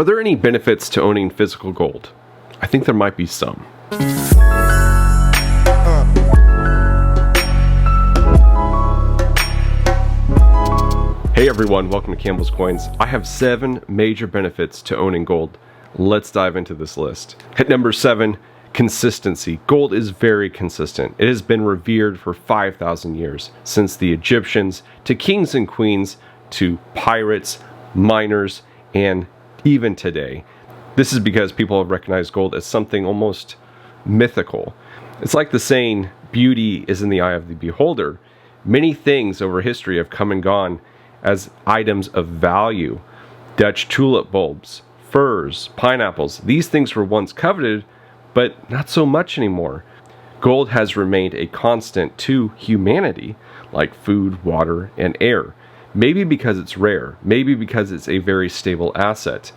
Are there any benefits to owning physical gold? I think there might be some. Hey everyone, welcome to Campbell's Coins. I have 7 major benefits to owning gold. Let's dive into this list. At number 7, consistency. Gold is very consistent. It has been revered for 5,000 years, since the Egyptians, to kings and queens, to pirates, miners, and even today. This is because people have recognized gold as something almost mythical. It's like the saying, beauty is in the eye of the beholder. Many things over history have come and gone as items of value. Dutch tulip bulbs, furs, pineapples, these things were once coveted, but not so much anymore. Gold has remained a constant to humanity, like food, water, and air. Maybe because it's rare, maybe because it's a very stable asset.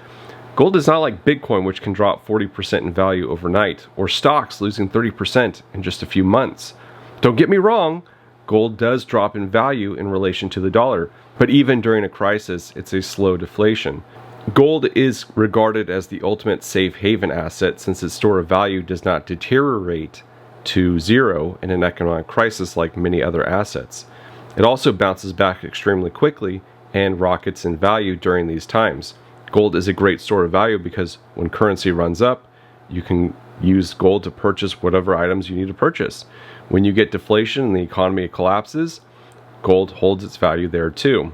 Gold is not like Bitcoin, which can drop 40% in value overnight, or stocks losing 30% in just a few months. Don't get me wrong, gold does drop in value in relation to the dollar, but even during a crisis, it's a slow deflation. Gold is regarded as the ultimate safe haven asset since its store of value does not deteriorate to zero in an economic crisis like many other assets. It also bounces back extremely quickly and rockets in value during these times. Gold is a great store of value because when currency runs up, you can use gold to purchase whatever items you need to purchase. When you get deflation and the economy collapses, gold holds its value there too.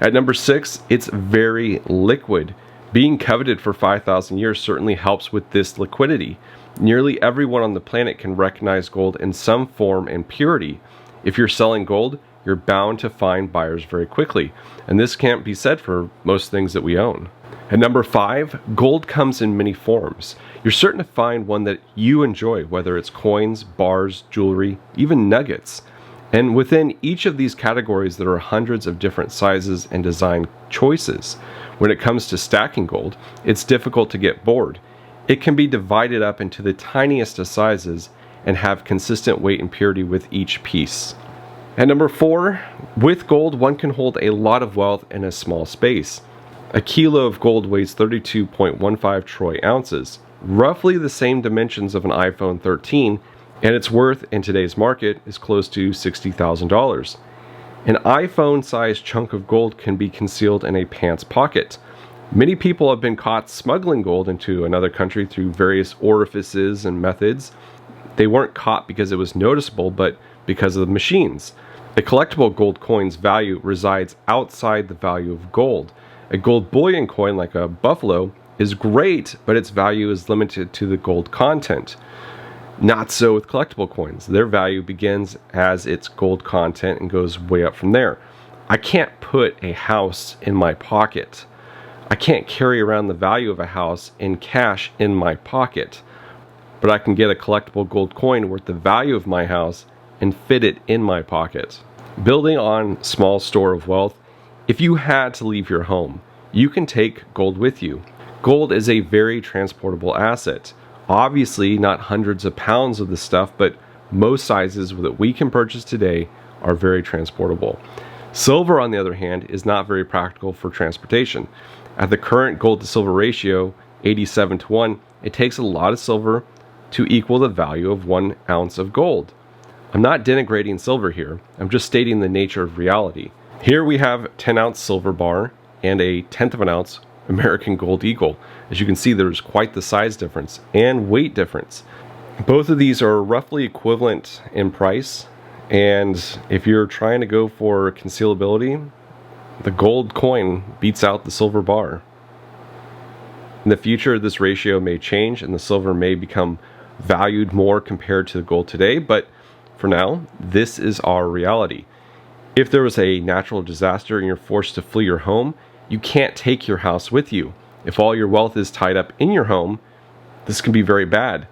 At number 6, it's very liquid. Being coveted for 5,000 years certainly helps with this liquidity. Nearly everyone on the planet can recognize gold in some form and purity. If you're selling gold, you're bound to find buyers very quickly, and this can't be said for most things that we own. At number 5, gold comes in many forms. You're certain to find one that you enjoy, whether it's coins, bars, jewelry, even nuggets. And within each of these categories, there are hundreds of different sizes and design choices. When it comes to stacking gold, it's difficult to get bored. It can be divided up into the tiniest of sizes and have consistent weight and purity with each piece. At number 4, with gold, one can hold a lot of wealth in a small space. A kilo of gold weighs 32.15 troy ounces, roughly the same dimensions of an iPhone 13, and its worth in today's market is close to $60,000. An iPhone-sized chunk of gold can be concealed in a pants pocket. Many people have been caught smuggling gold into another country through various orifices and methods. They weren't caught because it was noticeable, but because of the machines. A collectible gold coin's value resides outside the value of gold. A gold bullion coin like a buffalo is great, but its value is limited to the gold content. Not so with collectible coins. Their value begins as its gold content and goes way up from there. I can't put a house in my pocket. I can't carry around the value of a house in cash in my pocket. But I can get a collectible gold coin worth the value of my house and fit it in my pocket. Building on small store of wealth, if you had to leave your home, you can take gold with you. Gold is a very transportable asset. Obviously, not hundreds of pounds of the stuff, but most sizes that we can purchase today are very transportable. Silver, on the other hand, is not very practical for transportation. At the current gold to silver ratio, 87:1, it takes a lot of silver to equal the value of 1 ounce of gold. I'm not denigrating silver here, I'm just stating the nature of reality. Here we have 10-ounce silver bar and a 1/10 of an ounce American Gold Eagle. As you can see, there's quite the size difference and weight difference. Both of these are roughly equivalent in price, and if you're trying to go for concealability, the gold coin beats out the silver bar. In the future, this ratio may change and the silver may become valued more compared to the gold today, but for now, this is our reality. If there was a natural disaster and you're forced to flee your home, you can't take your house with you. If all your wealth is tied up in your home, this can be very bad.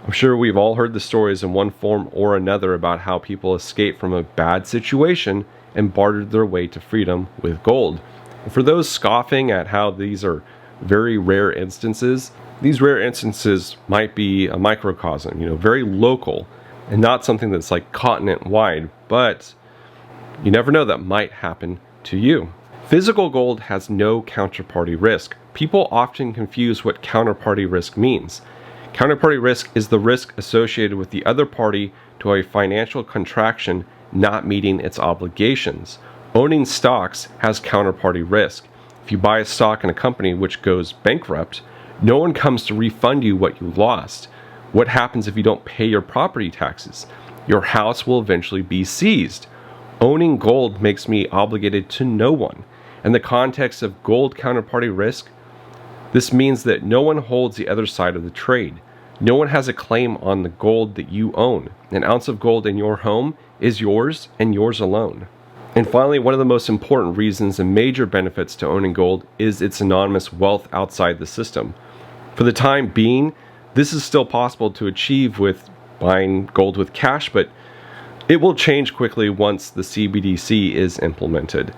I'm sure we've all heard the stories in one form or another about how people escaped from a bad situation and bartered their way to freedom with gold. And for those scoffing at how these are very rare instances, these rare instances might be a microcosm, very local, and not something that's like continent-wide, but you never know, that might happen to you. Physical gold has no counterparty risk. people often confuse what counterparty risk means. Counterparty risk is the risk associated with the other party to a financial contraction not meeting its obligations. Owning stocks has counterparty risk. If you buy a stock in a company which goes bankrupt, no one comes to refund you what you lost. What happens if you don't pay your property taxes? Your house will eventually be seized. Owning gold makes me obligated to no one. In the context of gold counterparty risk, this means that no one holds the other side of the trade. No one has a claim on the gold that you own. An ounce of gold in your home is yours and yours alone. And finally, one of the most important reasons and major benefits to owning gold is its anonymous wealth outside the system. For the time being, this is still possible to achieve with buying gold with cash, but it will change quickly once the CBDC is implemented.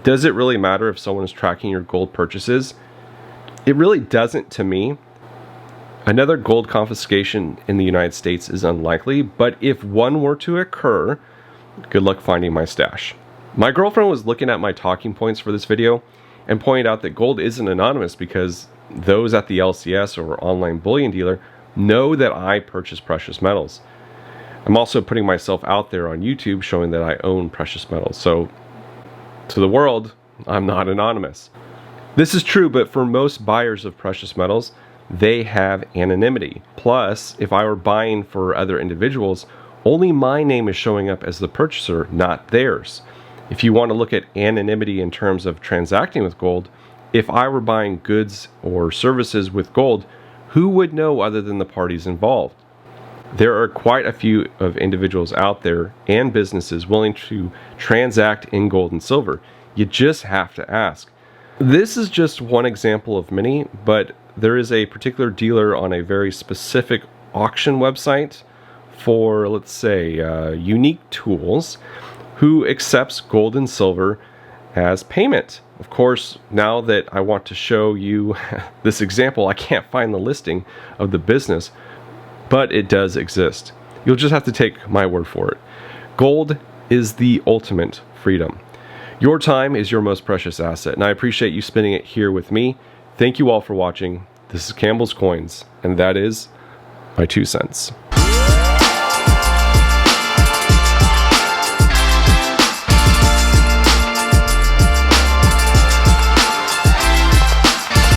Does it really matter if someone is tracking your gold purchases? It really doesn't to me. Another gold confiscation in the United States is unlikely, but if one were to occur, good luck finding my stash. My girlfriend was looking at my talking points for this video and pointed out that gold isn't anonymous because those at the LCS or online bullion dealer know that I purchase precious metals. I'm also putting myself out there on YouTube showing that I own precious metals. So to the world, I'm not anonymous. This is true, but for most buyers of precious metals, they have anonymity. Plus, if I were buying for other individuals, only my name is showing up as the purchaser, not theirs. If you want to look at anonymity in terms of transacting with gold, if I were buying goods or services with gold, who would know other than the parties involved? There are quite a few of individuals out there and businesses willing to transact in gold and silver. You just have to ask. This is just one example of many, but there is a particular dealer on a very specific auction website for, let's say, unique tools who accepts gold and silver as payment. Of course, now that I want to show you this example, I can't find the listing of the business, but it does exist. You'll just have to take my word for it. Gold is the ultimate freedom. Your time is your most precious asset, and I appreciate you spending it here with me. Thank you all for watching. This is Campbell's Coins, and that is my 2 cents.